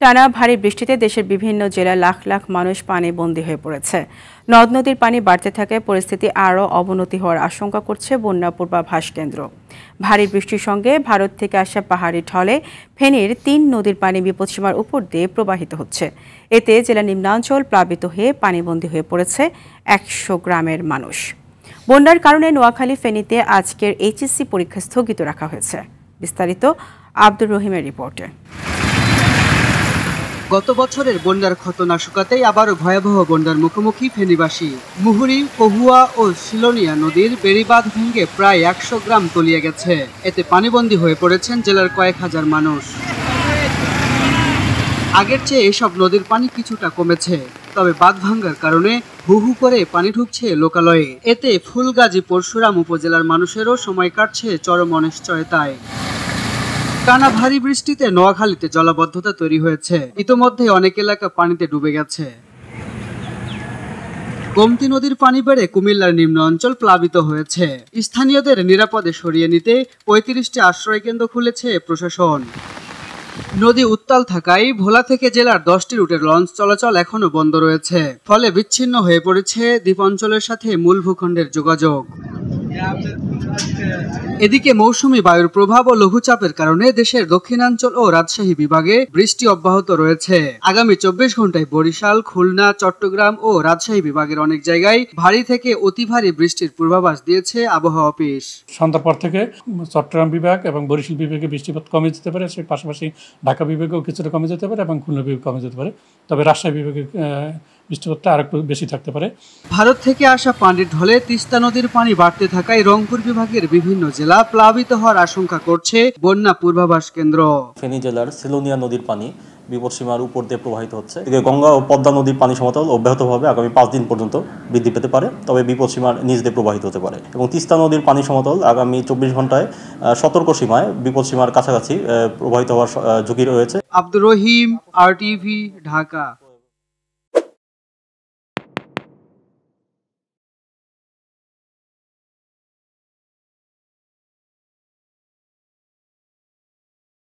টানা ভারী বৃষ্টিতে দেশের বিভিন্ন জেলায় লাখ লাখ মানুষ পানিবন্দী হয়ে পড়েছে। নদ নদীর পানি বাড়তে থাকায় পরিস্থিতি আরও অবনতি হওয়ার আশঙ্কা করছে বন্যা পূর্বাভাস কেন্দ্র। ভারী বৃষ্টির সঙ্গে ভারত থেকে আসা পাহাড়ি ঢলে ফেনীর ৩ নদীর পানি বিপদসীমার উপর দিয়ে প্রবাহিত হচ্ছে। এতে জেলার নিম্নাঞ্চল প্লাবিত হয়ে পানিবন্দী হয়ে পড়েছে ১০০ গ্রামের মানুষ। বন্যার কারণে নোয়াখালী ফেনীতে আজকের এইচএসসি পরীক্ষা স্থগিত রাখা হয়েছে। বিস্তারিত আব্দুর রহিমের রিপোর্টে। গত বছরের বন্যার ক্ষত না শুকাতেই আবারও ভয়াবহ বন্যার মুখোমুখি ফেনীবাসী। মুহুরী, কহুয়া ও শিলনিয়া নদীর বেড়িবাঁধ ভেঙে প্রায় ১০০ গ্রাম তলিয়ে গেছে। এতে পানিবন্দী হয়ে পড়েছেন জেলার কয়েক হাজার মানুষ। আগের চেয়ে এসব নদীর পানি কিছুটা কমেছে, তবে বাঁধ ভাঙ্গার কারণে হু হু করে পানি ঢুকছে লোকালয়ে। এতে ফুলগাজী পরশুরাম উপজেলার মানুষেরও সময় কাটছে চরম অনিশ্চয়তায়। টানা ভারী বৃষ্টিতে নোয়াখালীতে জলাবদ্ধতা তৈরি হয়েছে। ইতোমধ্যে অনেক এলাকা পানিতে ডুবে গেছে। গোমতী নদীর পানি বেড়ে কুমিল্লার নিম্ন অঞ্চল প্লাবিত হয়েছে। স্থানীয়দের নিরাপদে সরিয়ে নিতে ৩৫টি আশ্রয়কেন্দ্র খুলেছে প্রশাসন। নদী উত্তাল থাকায় ভোলা থেকে জেলার 10টি রুটের লঞ্চ চলাচল এখনো বন্ধ রয়েছে। ফলে বিচ্ছিন্ন হয়ে পড়েছে দ্বীপাঞ্চলের সাথে মূল ভূখণ্ডের যোগাযোগ। এদিকে মৌসুমী বায়ুর প্রভাব ও লঘুচাপের কারণে দেশের দক্ষিণাঞ্চল ও রাজশাহী বিভাগে বৃষ্টি অব্যাহত রয়েছে। আগামী ২৪ ঘন্টায় বরিশাল, খুলনা, চট্টগ্রাম ও রাজশাহী বিভাগের অনেক জায়গায় ভারী থেকে অতি ভারী বৃষ্টির পূর্বাভাস দিয়েছে আবহাওয়া অফিস। সন্ধ্যার পর থেকে চট্টগ্রাম বিভাগ এবং বরিশাল বিভাগে বৃষ্টিপাত কমে যেতে পারে, সেই পাশাপাশি ঢাকা বিভাগেও কিছুটা কমে যেতে পারে এবং খুলনা বিভাগ কমে যেতে পারে। তবে রাজশাহী বিভাগে বৃষ্টিপাতটা আর একটু বেশি থাকতে পারে। ভারত থেকে আসা পানির ঢলে তিস্তা নদীর পানি বাড়তে থাকায় রংপুর বিভাগের বিভিন্ন জেলা প্লাবিত হওয়ার আশঙ্কা করছে বন্যা পূর্বাভাস কেন্দ্র। ফেনী জেলার শিলনিয়া নদীর পানি বিপদসীমার উপর দিয়ে প্রবাহিত হচ্ছে। গঙ্গা ও পদ্মা নদীর পানি সমতল অব্যাহতভাবে আগামী 5 দিন পর্যন্ত বৃদ্ধি পেতে পারে, তবে বিপদসীমার নিচ দিয়ে প্রবাহিত হতে পারে। এবং তিস্তা নদীর পানি সমতল আগামী 24 ঘন্টায় সতর্ক সীমায় বিপদসীমার কাছাকাছি প্রবাহিত হওয়ার ঝুঁকি রয়েছে। আব্দুর রহিম, RTV, ঢাকা।